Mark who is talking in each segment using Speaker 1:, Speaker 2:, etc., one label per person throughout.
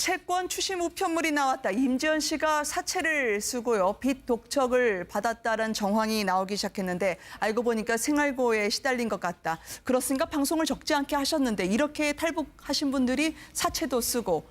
Speaker 1: 채권 추심 우편물이 나왔다. 임지연 씨가 사채를 쓰고요. 빚 독촉을 받았다는 정황이 나오기 시작했는데 알고 보니까 생활고에 시달린 것 같다. 그렇습니까? 방송을 적지 않게 하셨는데 이렇게 탈북하신 분들이 사채도 쓰고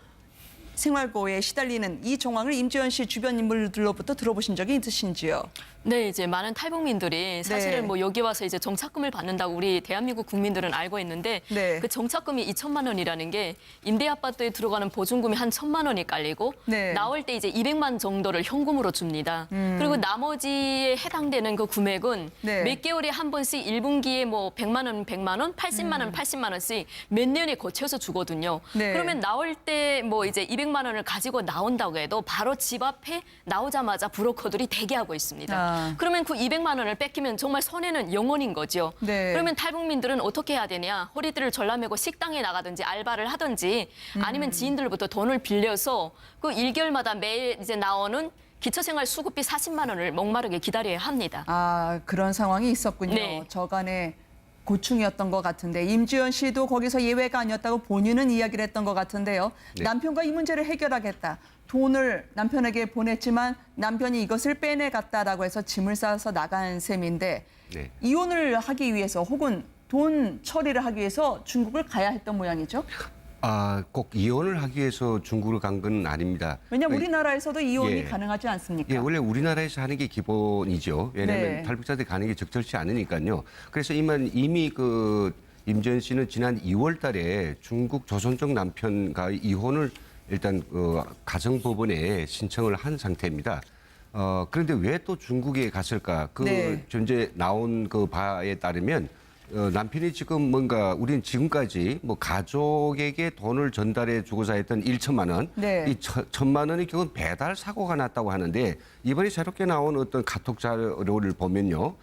Speaker 1: 생활고에 시달리는 이 정황을 임지연 씨 주변 인물들로부터 들어보신 적이 있으신지요?
Speaker 2: 네, 이제 많은 탈북민들이 사실은 뭐 여기 와서 이제 정착금을 받는다고 우리 대한민국 국민들은 알고 있는데 그 정착금이 2천만 원이라는 게 임대 아파트에 들어가는 보증금이 한 1,000만 원이 깔리고 나올 때 이제 200만 정도를 현금으로 줍니다. 그리고 나머지에 해당되는 그 금액은 몇 개월에 한 번씩 1분기에 뭐 100만 원, 100만 원, 80만 원, 80만 원씩 몇 년에 거쳐서 주거든요. 그러면 나올 때 뭐 이제 200만 원을 가지고 나온다고 해도 바로 집 앞에 나오자마자 브로커들이 대기하고 있습니다. 그러면 그 200만 원을 뺏기면 정말 손해는 영원인 거죠. 그러면 탈북민들은 어떻게 해야 되냐? 허리띠를 졸라매고 식당에 나가든지 알바를 하든지 아니면 지인들부터 돈을 빌려서 그 1개월마다 매일 이제 나오는 기초생활 수급비 40만 원을 목마르게 기다려야 합니다.
Speaker 1: 아, 그런 상황이 있었군요.
Speaker 2: 네.
Speaker 1: 저간의 고충이었던 것 같은데 임지연 씨도 거기서 예외가 아니었다고 본인은 이야기를 했던 것 같은데요. 남편과 이 문제를 해결하겠다. 돈을 남편에게 보냈지만 남편이 이것을 빼내갔다라고 해서 짐을 싸서 나간 셈인데 이혼을 하기 위해서 혹은 돈 처리를 하기 위해서 중국을 가야 했던 모양이죠?
Speaker 3: 꼭 이혼을 하기 위해서 중국을 간 건 아닙니다.
Speaker 1: 왜냐하면 우리나라에서도 이혼이 가능하지 않습니까?
Speaker 3: 예, 원래 우리나라에서 하는 게 기본이죠. 왜냐하면 탈북자들이 가는 게 적절치 않으니까요. 그래서 이미 그 임지연 씨는 지난 2월 달에 중국 조선족 남편과 이혼을 일단 가정법원에 신청을 한 상태입니다. 그런데 왜 또 중국에 갔을까? 현재 나온 그 바에 따르면 남편이 지금 뭔가 우리는 지금까지 뭐 가족에게 돈을 전달해 주고자 했던 1천만 원, 이 1,000만 원의 경우는 배달 사고가 났다고 하는데 이번에 새롭게 나온 어떤 카톡 자료를 보면요.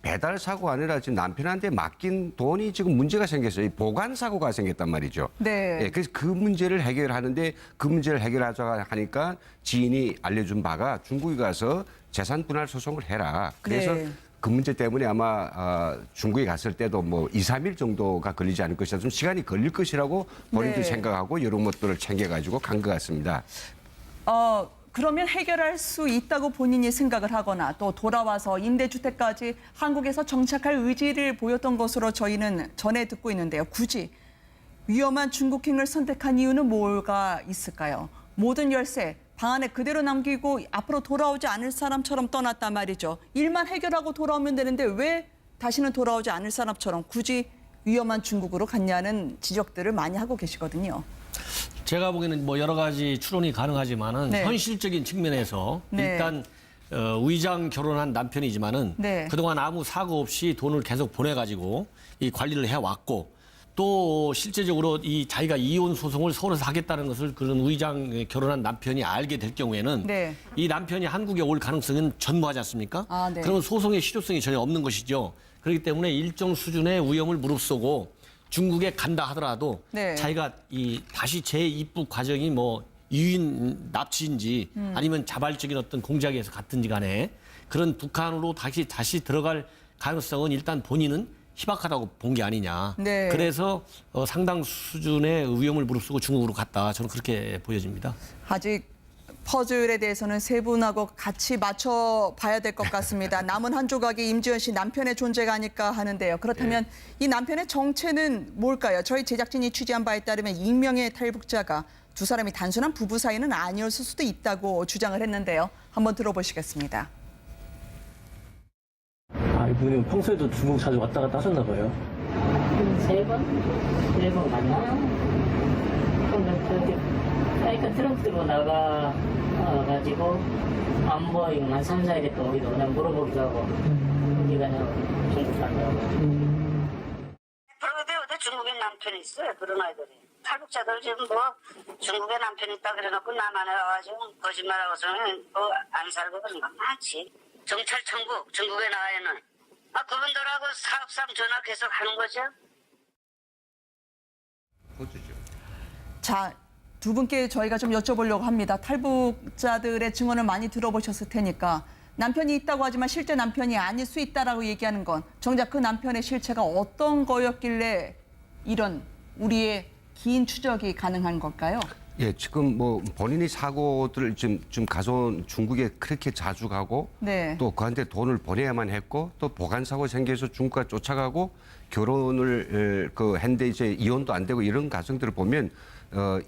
Speaker 3: 배달 사고가 아니라 지금 남편한테 맡긴 돈이 지금 문제가 생겼어요. 보관 사고가 생겼단 말이죠. 그래서 그 문제를 해결하는데 그 문제를 해결하자 하니까 지인이 알려준 바가 중국에 가서 재산 분할 소송을 해라. 그래서 그 문제 때문에 아마 중국에 갔을 때도 뭐 2, 3일 정도가 걸리지 않을 것이다. 좀 시간이 걸릴 것이라고 본인도 생각하고 이런 것들을 챙겨가지고 간 것 같습니다.
Speaker 1: 그러면 해결할 수 있다고 본인이 생각을 하거나 또 돌아와서 임대주택까지 한국에서 정착할 의지를 보였던 것으로 저희는 전해 듣고 있는데요. 굳이 위험한 중국행을 선택한 이유는 뭐가 있을까요? 모든 열쇠 방 안에 그대로 남기고 앞으로 돌아오지 않을 사람처럼 떠났단 말이죠. 일만 해결하고 돌아오면 되는데 왜 다시는 돌아오지 않을 사람처럼 굳이 위험한 중국으로 갔냐는 지적들을 많이 하고 계시거든요.
Speaker 4: 제가 보기에는 뭐 여러 가지 추론이 가능하지만은 현실적인 측면에서 일단 위장 결혼한 남편이지만은 그동안 아무 사고 없이 돈을 계속 보내가지고 이 관리를 해왔고 또 실제적으로 이 자기가 이혼 소송을 서울에서 하겠다는 것을 그런 위장 결혼한 남편이 알게 될 경우에는 이 남편이 한국에 올 가능성은 전무하지 않습니까? 그러면 소송의 실효성이 전혀 없는 것이죠. 그렇기 때문에 일정 수준의 위험을 무릅쓰고 중국에 간다 하더라도 자기가 이 다시 재입국 과정이 뭐 유인 납치인지 아니면 자발적인 어떤 공작에서 갔든지 간에 그런 북한으로 다시 들어갈 가능성은 일단 본인은 희박하다고 본 게 아니냐. 그래서 상당 수준의 위험을 무릅쓰고 중국으로 갔다. 저는 그렇게 보여집니다.
Speaker 1: 아직 퍼즐에 대해서는 세 분하고 같이 맞춰봐야 될 것 같습니다. 남은 한 조각이 임지연 씨 남편의 존재가 아닐까 하는데요. 그렇다면 이 남편의 정체는 뭘까요? 저희 제작진이 취재한 바에 따르면 익명의 탈북자가 두 사람이 단순한 부부 사이는 아니었을 수도 있다고 주장을 했는데요. 한번 들어보시겠습니다.
Speaker 5: 이분은 평소에도 중국 자주 왔다 갔다 하셨나 봐요.
Speaker 6: 세 번 갔나? 그러니까 트럼프 들고 나가가지고 안 보이고 한 3, 4일에 또 오기도 그냥 물어보기도 하고 어디가 중국 간다고.
Speaker 7: 프로데오도 중국에 남편이 있어요. 그런 아이들이. 탈북자들 지금 뭐 중국에 남편이 있다 그래놓고 남한에 와가지고 거짓말하고서는 뭐 안 살고 그런 거 많지. 정찰 천국 중국에 나와야는 그분들하고 사업상 전화 계속 하는 거죠.
Speaker 1: 자, 두 분께 저희가 좀 여쭤보려고 합니다. 탈북자들의 증언을 많이 들어보셨을 테니까 남편이 있다고 하지만 실제 남편이 아닐 수 있다라고 얘기하는 건 정작 그 남편의 실체가 어떤 거였길래 이런 우리의 긴 추적이 가능한 걸까요?
Speaker 3: 예, 지금 뭐 본인이 사고들을 좀 가져온 중국에 그렇게 자주 가고
Speaker 1: 네.
Speaker 3: 또 그한테 돈을 보내야만 했고 또 보관 사고 생겨서 중국까지 쫓아가고 결혼을 했는데 이제 이혼도 안 되고 이런 가정들을 보면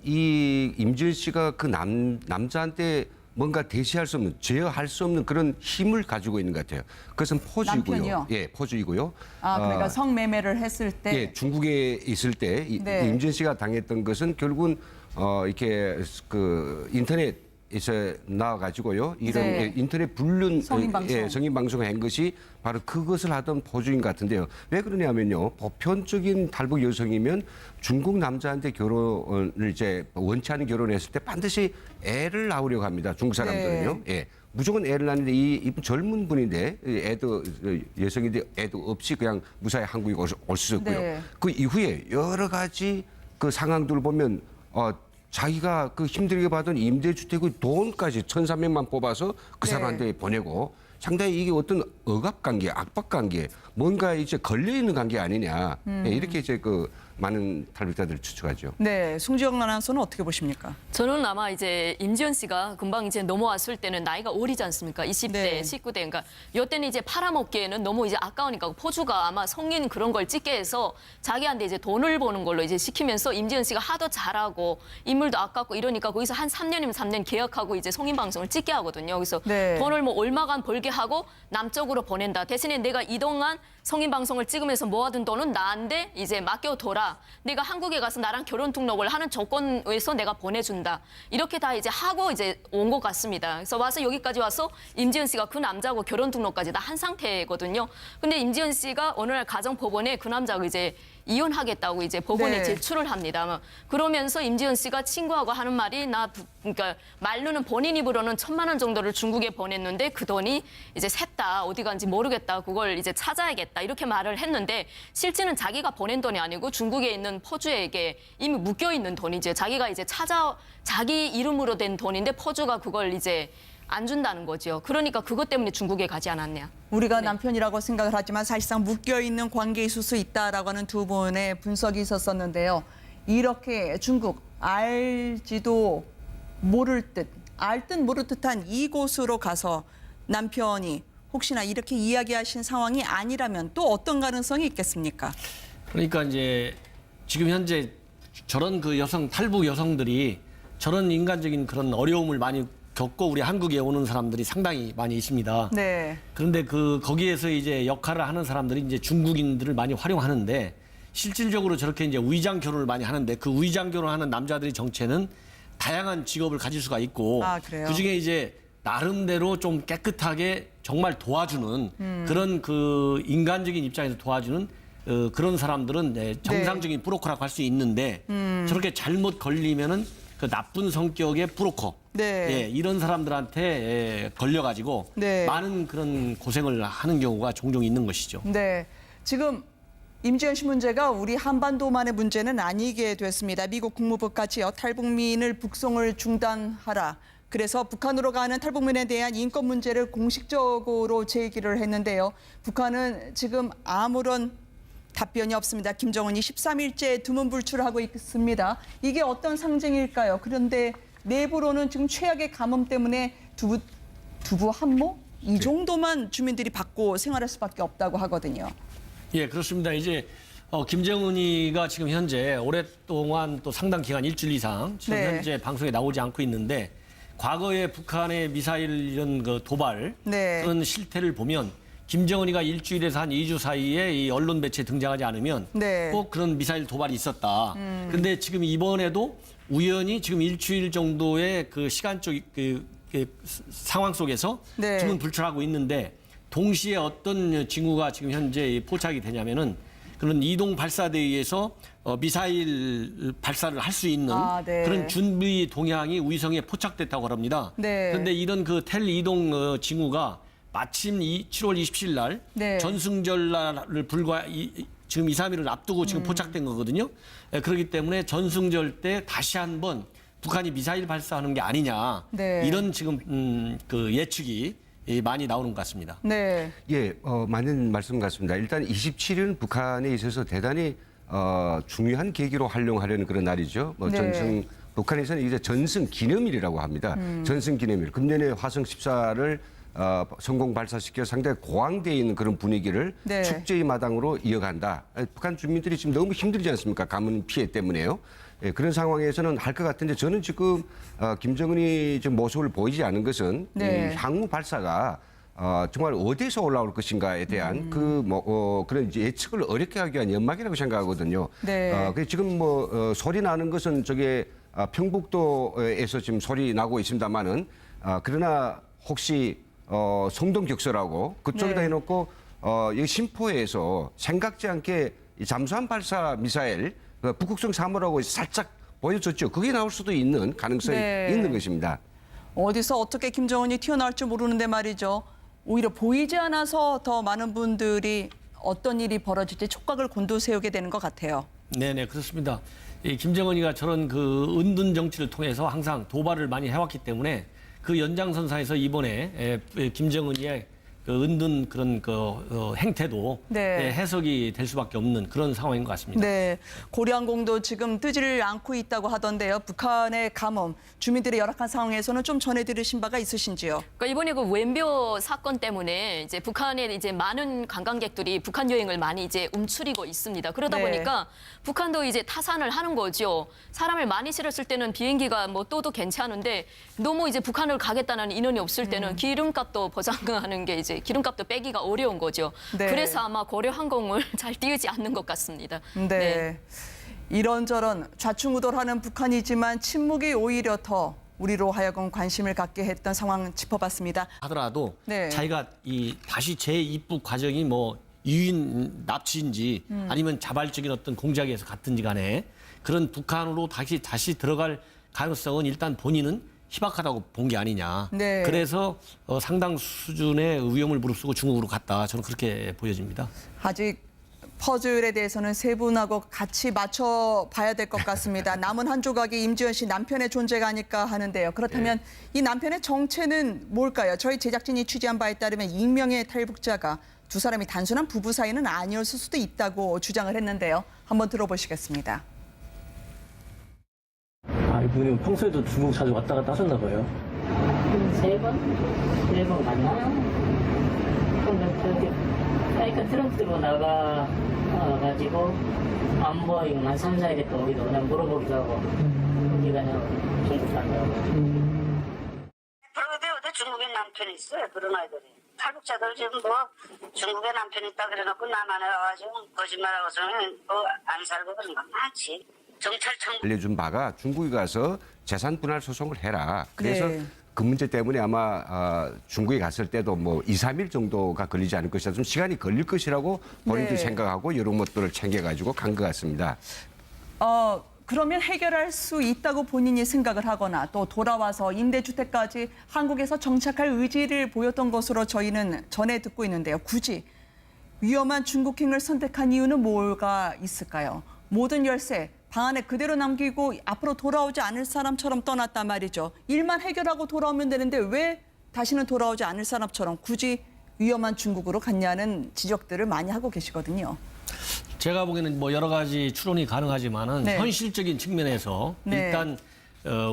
Speaker 3: 이 임지은 씨가 그 남자한테 뭔가 대시할 수 없는, 제어할 수 없는 그런 힘을 가지고 있는 것 같아요. 그것은 포주이고요.
Speaker 1: 남편이요?
Speaker 3: 예, 포주이고요.
Speaker 1: 아, 그러니까 성매매를 했을 때.
Speaker 3: 예, 중국에 있을 때
Speaker 1: 네.
Speaker 3: 임지은 씨가 당했던 것은 결국은 이렇게 그 인터넷에서 나와가지고요. 이런
Speaker 1: 네.
Speaker 3: 인터넷 불륜
Speaker 1: 성인방송.
Speaker 3: 성인방송을 한 것이 바로 그것을 하던 포주인 것 같은데요. 왜 그러냐면요. 보편적인 탈북 여성이면 중국 남자한테 결혼을 이제 원치 않은 결혼을 했을 때 반드시 애를 낳으려고 합니다. 중국 사람들은요.
Speaker 1: 네.
Speaker 3: 예. 무조건 애를 낳는데 이분 젊은 분인데 애도 여성인데 애도 없이 그냥 무사히 한국에 올 수 있고요.
Speaker 1: 네.
Speaker 3: 그 이후에 여러 가지 그 상황들을 보면 자기가 그 힘들게 받은 임대주택의 돈까지 1,300만 뽑아서 그
Speaker 1: 네.
Speaker 3: 사람한테 보내고 상당히 이게 어떤 억압관계, 압박관계, 뭔가 이제 걸려있는 관계 아니냐. 예, 이렇게 이제 그 많은 탈북자들을 추측하죠.
Speaker 1: 네, 송지영 아나운서는 어떻게 보십니까?
Speaker 2: 저는 아마 이제 임지연 씨가 금방 이제 넘어왔을 때는 나이가 어리지 않습니까? 20대,
Speaker 1: 네.
Speaker 2: 19대. 그러니까 이때는 이제 팔아먹기에는 너무 이제 아까우니까 포주가 아마 성인 그런 걸 찍게 해서 자기한테 이제 돈을 버는 걸로 이제 시키면서 임지연 씨가 하도 잘하고 인물도 아깝고 이러니까 거기서 한 3년이면 3년 계약하고 이제 성인 방송을 찍게 하거든요. 그래서
Speaker 1: 네.
Speaker 2: 돈을 뭐 얼마간 벌게 하고 남쪽으로 보낸다. 대신에 내가 이동안 성인 방송을 찍으면서 모아둔 돈은 나한테 이제 맡겨둬라. 내가 한국에 가서 나랑 결혼 등록을 하는 조건에서 내가 보내준다. 이렇게 다 이제 하고 이제 온 것 같습니다. 그래서 와서 여기까지 와서 임지은 씨가 그 남자하고 결혼 등록까지 다 한 상태거든요. 근데 임지은 씨가 어느 날 가정법원에 그 남자하고 이제 이혼하겠다고 이제 법원에
Speaker 1: 네.
Speaker 2: 제출을 합니다. 그러면서 임지은 씨가 친구하고 하는 말이 그러니까 말로는 본인 입으로는 1,000만 원 정도를 중국에 보냈는데 그 돈이 이제 샜다. 어디 간지 모르겠다. 그걸 이제 찾아야겠다. 이렇게 말을 했는데 실제는 자기가 보낸 돈이 아니고 중국에 있는 포주에게 이미 묶여 있는 돈이죠. 자기가 이제 자기 이름으로 된 돈인데 포주가 그걸 이제 안 준다는 거죠. 그러니까 그것 때문에 중국에 가지 않았냐.
Speaker 1: 우리가
Speaker 2: 네.
Speaker 1: 남편이라고 생각을 하지만 사실상 묶여있는 관계에 있을 수 있다라고 하는 두 분의 분석이 있었었는데요. 이렇게 중국 알지도 모를 듯, 알 듯 모를 듯한 이곳으로 가서 남편이 혹시나 이렇게 이야기하신 상황이 아니라면 또 어떤 가능성이 있겠습니까?
Speaker 4: 그러니까 이제 지금 현재 저런 그 탈북 여성들이 저런 인간적인 그런 어려움을 많이 겪고 우리 한국에 오는 사람들이 상당히 많이 있습니다.
Speaker 1: 네.
Speaker 4: 그런데 거기에서 이제 역할을 하는 사람들이 이제 중국인들을 많이 활용하는데 실질적으로 저렇게 이제 위장 결혼을 많이 하는데 그 위장 결혼하는 남자들의 정체는 다양한 직업을 가질 수가 있고
Speaker 1: 그래요?
Speaker 4: 그중에 이제 나름대로 좀 깨끗하게 정말 도와주는 그런 그 인간적인 입장에서 도와주는 그런 사람들은 정상적인 브로커라고 할 수 있는데 저렇게 잘못 걸리면은 그 나쁜 성격의 브로커
Speaker 1: 네.
Speaker 4: 예, 이런 사람들한테 걸려가지고
Speaker 1: 네.
Speaker 4: 많은 그런 고생을 하는 경우가 종종 있는 것이죠.
Speaker 1: 네. 지금 임지연 씨 문제가 우리 한반도만의 문제는 아니게 됐습니다. 미국 국무부까지요. 탈북민을 북송을 중단하라. 그래서 북한으로 가는 탈북민에 대한 인권 문제를 공식적으로 제기를 했는데요. 북한은 지금 아무런 답변이 없습니다. 김정은이 13일째 두문불출하고 있습니다. 이게 어떤 상징일까요? 그런데 내부로는 지금 최악의 가뭄 때문에 두부 한모? 이 정도만 주민들이 받고 생활할 수밖에 없다고 하거든요.
Speaker 4: 예, 그렇습니다. 이제 김정은이가 지금 현재 오랫동안 또 상당 기간 일주일 이상 지금
Speaker 1: 네.
Speaker 4: 현재 방송에 나오지 않고 있는데 과거에 북한의 미사일 이런 그 도발
Speaker 1: 네.
Speaker 4: 그런 실태를 보면 김정은이가 일주일에서 한 2주 사이에 이 언론 매체에 등장하지 않으면
Speaker 1: 네.
Speaker 4: 꼭 그런 미사일 도발이 있었다. 그런데 지금 이번에도 우연히 지금 일주일 정도의 그 시간적 그 상황 속에서
Speaker 1: 네.
Speaker 4: 주문 불출하고 있는데 동시에 어떤 징후가 지금 현재 포착이 되냐면은 그런 이동 발사대에 의해서 미사일 발사를 할 수 있는
Speaker 1: 네.
Speaker 4: 그런 준비 동향이 위성에 포착됐다고 합니다.
Speaker 1: 네.
Speaker 4: 그런데 이런 그 텔 이동 징후가 마침 7월 27일 날
Speaker 1: 네.
Speaker 4: 전승절날을 지금 2, 3일을 앞두고 지금 포착된 거거든요. 그렇기 때문에 전승절 때 다시 한번 북한이 미사일 발사하는 게 아니냐.
Speaker 1: 네.
Speaker 4: 이런 지금 그 예측이 많이 나오는 것 같습니다.
Speaker 1: 네.
Speaker 3: 예, 맞는 말씀 같습니다. 일단 27일은 북한에 있어서 대단히 중요한 계기로 활용하려는 그런 날이죠. 뭐
Speaker 1: 네.
Speaker 3: 전승 북한에서는 이제 전승 기념일이라고 합니다. 전승 기념일. 금년에 화성 14를 성공 발사시켜 상당히 고황되어 있는 그런 분위기를
Speaker 1: 네.
Speaker 3: 축제의 마당으로 이어간다. 북한 주민들이 지금 너무 힘들지 않습니까? 가뭄 피해 때문에요. 예, 그런 상황에서는 할 것 같은데 저는 지금 김정은이 지금 모습을 보이지 않은 것은
Speaker 1: 네.
Speaker 3: 이 항우 발사가 정말 어디서 올라올 것인가에 대한 그런 이제 예측을 어렵게 하기 위한 연막이라고 생각하거든요.
Speaker 1: 네.
Speaker 3: 지금 소리 나는 것은 저게 평북도에서 지금 소리 나고 있습니다만은 그러나 혹시 성동격서라고 그쪽에다
Speaker 1: 네.
Speaker 3: 해놓고 여기 신포에서 생각지 않게 이 잠수함 발사 미사일 북극성 3호라고 살짝 보여줬죠. 그게 나올 수도 있는 가능성이
Speaker 1: 네.
Speaker 3: 있는 것입니다.
Speaker 1: 어디서 어떻게 김정은이 튀어나올지 모르는데 말이죠. 오히려 보이지 않아서 더 많은 분들이 어떤 일이 벌어질지 촉각을 곤두세우게 되는 것 같아요.
Speaker 4: 네네, 그렇습니다. 이 김정은이가 저런 그 은둔 정치를 통해서 항상 도발을 많이 해왔기 때문에 그 연장선상에서 이번에 김정은이의 그 은둔 그런 행태도
Speaker 1: 네.
Speaker 4: 해석이 될 수밖에 없는 그런 상황인 것 같습니다.
Speaker 1: 네, 고려항공도 지금 뜨지를 않고 있다고 하던데요. 북한의 가뭄, 주민들의 열악한 상황에서는 좀 전해 들으신 바가 있으신지요?
Speaker 2: 그러니까 이번에 그 웬벼 사건 때문에 이제 북한에 이제 많은 관광객들이 북한 여행을 많이 이제 움츠리고 있습니다. 그러다
Speaker 1: 네.
Speaker 2: 보니까 북한도 이제 타산을 하는 거죠. 사람을 많이 실었을 때는 비행기가 뭐 떠도 괜찮은데 너무 이제 북한을 가겠다는 인원이 없을 때는 기름값도 보장하는 게 이제 기름값도 빼기가 어려운 거죠.
Speaker 1: 네.
Speaker 2: 그래서 아마 고려항공을 잘 띄우지 않는 것 같습니다.
Speaker 1: 네. 이런저런 좌충우돌하는 북한이지만 침묵이 오히려 더 우리로 하여금 관심을 갖게 했던 상황 짚어봤습니다.
Speaker 4: 하더라도
Speaker 1: 네.
Speaker 4: 자기가 이 다시 재입국 과정이 뭐 유인 납치인지 아니면 자발적인 어떤 공작에서 갔든지 간에 그런 북한으로 다시 들어갈 가능성은 일단 본인은 희박하다고 본 게 아니냐.
Speaker 1: 네.
Speaker 4: 그래서 상당 수준의 위험을 무릅쓰고 중국으로 갔다. 저는 그렇게 보여집니다.
Speaker 1: 아직 퍼즐에 대해서는 세 분하고 같이 맞춰봐야 될 것 같습니다. 남은 한 조각이 임지연 씨 남편의 존재가 아닐까 하는데요. 그렇다면 이 남편의 정체는 뭘까요? 저희 제작진이 취재한 바에 따르면 익명의 탈북자가 두 사람이 단순한 부부 사이는 아니었을 수도 있다고 주장을 했는데요. 한번 들어보시겠습니다.
Speaker 5: 이분은 평소에도 중국 자주 왔다 갔다 하셨나 봐요.
Speaker 6: 세 번 맞나? 그러니까 트럼프로 나가가지고 안 보이면 한 3, 4일에 또 오기도 그냥 물어보기도 하고 어디가 중국 간다고.
Speaker 7: 프로그램에 중국에 남편이 있어요. 그런 아이들이. 탈북자들 지금 중국에 남편이 있다 그래놓고 남한에 와가지고 거짓말하고서는 안 살고 그런 거 많지. 정찰 청구.
Speaker 3: 알려준 바가 중국에 가서 재산 분할 소송을 해라. 그래서
Speaker 1: 네.
Speaker 3: 그 문제 때문에 아마 중국에 갔을 때도 뭐 2, 3일 정도가 걸리지 않을 것이다. 좀 시간이 걸릴 것이라고 본인들이
Speaker 1: 네.
Speaker 3: 생각하고 이런 것들을 챙겨가지고 간 것 같습니다.
Speaker 1: 그러면 해결할 수 있다고 본인이 생각을 하거나 또 돌아와서 임대주택까지 한국에서 정착할 의지를 보였던 것으로 저희는 전해 듣고 있는데요. 굳이 위험한 중국행을 선택한 이유는 뭐가 있을까요? 모든 열쇠 방 안에 그대로 남기고 앞으로 돌아오지 않을 사람처럼 떠났단 말이죠. 일만 해결하고 돌아오면 되는데 왜 다시는 돌아오지 않을 사람처럼 굳이 위험한 중국으로 갔냐는 지적들을 많이 하고 계시거든요.
Speaker 4: 제가 보기에는 뭐 여러 가지 추론이 가능하지만은
Speaker 1: 네.
Speaker 4: 현실적인 측면에서
Speaker 1: 네.
Speaker 4: 일단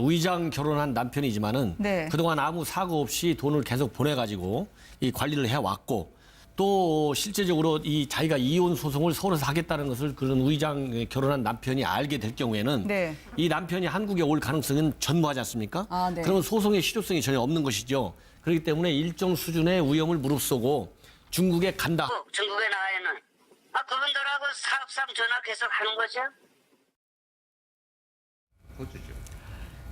Speaker 4: 위장 결혼한 남편이지만은
Speaker 1: 네.
Speaker 4: 그동안 아무 사고 없이 돈을 계속 보내가지고 이 관리를 해왔고 또 실제적으로 이 자기가 이혼 소송을 서울에서 하겠다는 것을 그런 위장 결혼한 남편이 알게 될 경우에는
Speaker 1: 네.
Speaker 4: 이 남편이 한국에 올 가능성은 전무하지 않습니까?
Speaker 1: 네.
Speaker 4: 그러면 소송의 실효성이 전혀 없는 것이죠. 그렇기 때문에 일정 수준의 위험을 무릅쓰고 중국에 간다.
Speaker 7: 중국에 나와야는 그분들하고 사업상 전화 계속 하는 거죠.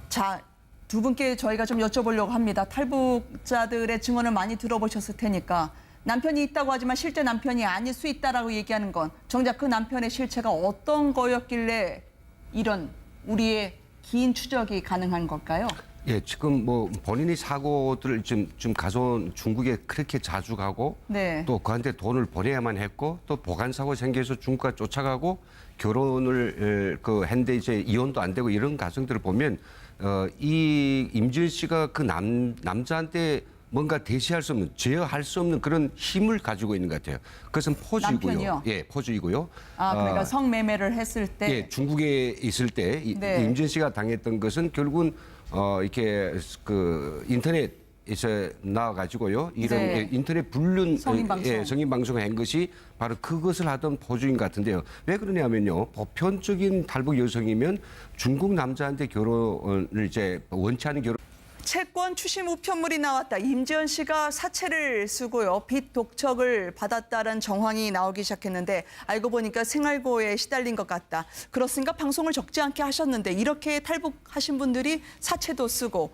Speaker 1: 자, 두 분께 저희가 좀 여쭤보려고 합니다. 탈북자들의 증언을 많이 들어보셨을 테니까 남편이 있다고 하지만 실제 남편이 아닐 수 있다라고 얘기하는 건 정작 그 남편의 실체가 어떤 거였길래 이런 우리의 긴 추적이 가능한 걸까요?
Speaker 3: 예, 지금 뭐 본인이 사고들을 좀 가져온 중국에 그렇게 자주 가고
Speaker 1: 네.
Speaker 3: 또 그한테 돈을 보내야만 했고 또 보관 사고 생겨서 중국까지 쫓아가고 결혼을 했는데 이제 이혼도 안 되고 이런 가정들을 보면 이 임지은 씨가 그 남자한테 뭔가 대시할 수 없는, 제어할 수 없는 그런 힘을 가지고 있는 것 같아요. 그것은 포주이고요.
Speaker 1: 남편이요?
Speaker 3: 예, 포주이고요.
Speaker 1: 그러니까 성매매를 했을 때.
Speaker 3: 예, 중국에 있을 때
Speaker 1: 네.
Speaker 3: 임전 씨가 당했던 것은 결국은 이렇게 그 인터넷에서 나와가지고요. 이런
Speaker 1: 네.
Speaker 3: 인터넷 불륜
Speaker 1: 성인방송.
Speaker 3: 성인방송을 한 것이 바로 그것을 하던 포주인 것 같은데요. 왜 그러냐면요. 보편적인 탈북 여성이면 중국 남자한테 결혼을 이제 원치 않은 결혼.
Speaker 1: 채권 추심 우편물이 나왔다. 임지연 씨가 사채를 쓰고요. 빚 독촉을 받았다는 정황이 나오기 시작했는데 알고 보니까 생활고에 시달린 것 같다. 그렇습니까? 방송을 적지 않게 하셨는데 이렇게 탈북하신 분들이 사채도 쓰고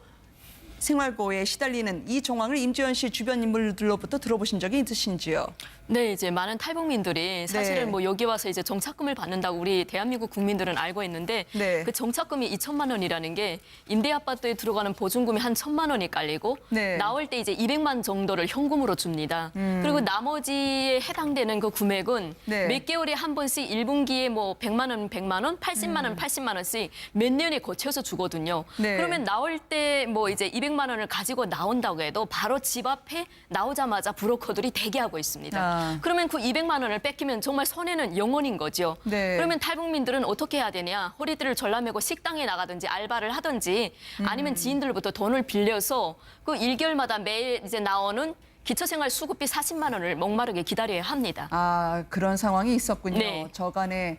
Speaker 1: 생활고에 시달리는 이 정황을 임지연 씨 주변 인물들로부터 들어보신 적이 있으신지요?
Speaker 2: 네, 이제 많은 탈북민들이 사실은
Speaker 1: 네.
Speaker 2: 뭐 여기 와서 이제 정착금을 받는다고 우리 대한민국 국민들은 알고 있는데
Speaker 1: 네.
Speaker 2: 그 정착금이 2천만 원이라는 게 임대 아파트에 들어가는 보증금이 한 1,000만 원이 깔리고
Speaker 1: 네.
Speaker 2: 나올 때 이제 200만 정도를 현금으로 줍니다. 그리고 나머지에 해당되는 그 금액은
Speaker 1: 네.
Speaker 2: 몇 개월에 한 번씩 1분기에 뭐 100만 원, 100만 원, 80만 원, 80만 원씩 몇 년에 거쳐서 주거든요.
Speaker 1: 네.
Speaker 2: 그러면 나올 때 뭐 이제 200만 원을 가지고 나온다고 해도 바로 집 앞에 나오자마자 브로커들이 대기하고 있습니다. 그러면 그 200만 원을 뺏기면 정말 손해는 영원인 거죠.
Speaker 1: 네.
Speaker 2: 그러면 탈북민들은 어떻게 해야 되냐? 허리띠를 졸라매고 식당에 나가든지 알바를 하든지 아니면 지인들로부터 돈을 빌려서 그 1개월마다 매일 이제 나오는 기초생활 수급비 40만 원을 목마르게 기다려야 합니다.
Speaker 1: 그런 상황이 있었군요.
Speaker 2: 네.
Speaker 1: 저간의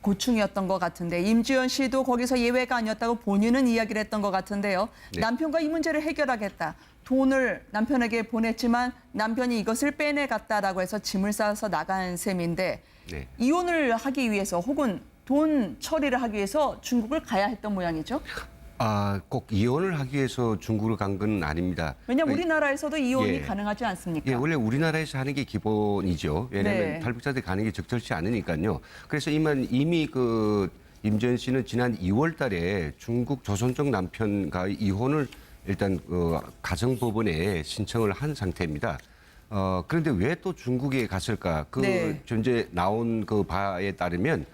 Speaker 1: 고충이었던 것 같은데 임지연 씨도 거기서 예외가 아니었다고 본인은 이야기를 했던 것 같은데요.
Speaker 3: 네.
Speaker 1: 남편과 이 문제를 해결하겠다. 돈을 남편에게 보냈지만 남편이 이것을 빼내갔다라고 해서 짐을 싸서 나간 셈인데
Speaker 3: 네.
Speaker 1: 이혼을 하기 위해서 혹은 돈 처리를 하기 위해서 중국을 가야 했던 모양이죠.
Speaker 3: 꼭 이혼을 하기 위해서 중국을 간 건 아닙니다.
Speaker 1: 왜냐하면 우리나라에서도 이혼이
Speaker 3: 예.
Speaker 1: 가능하지 않습니까?
Speaker 3: 예, 원래 우리나라에서 하는 게 기본이죠. 왜냐하면
Speaker 1: 네.
Speaker 3: 탈북자들이 가는 게 적절치 않으니까요. 그래서 이미 그 임지연 씨는 지난 2월 달에 중국 조선족 남편과 이혼을 일단 가정법원에 신청을 한 상태입니다. 그런데 왜 또 중국에 갔을까?
Speaker 1: 네.
Speaker 3: 현재 나온 그 바에 따르면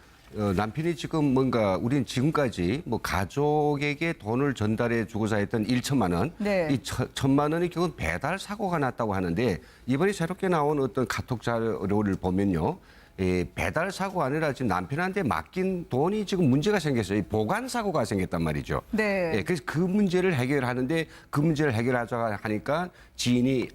Speaker 3: 남편이 지금 뭔가 우리는 지금까지 뭐 가족에게 돈을 전달해 주고자 했던 1천만 원,
Speaker 1: 네.
Speaker 3: 이 1,000만 원이 결국 배달 사고가 났다고 하는데 이번에 새롭게 나온 어떤 카톡 자료를 보면요. 배달 사고가 아니라 지금 남편한테 맡긴 돈이 지금 문제가 생겼어요. 보관 사고가 생겼단 말이죠.
Speaker 1: 네.
Speaker 3: 그래서 그 문제를 해결하는데 그 문제를 해결하자 하니까 지인이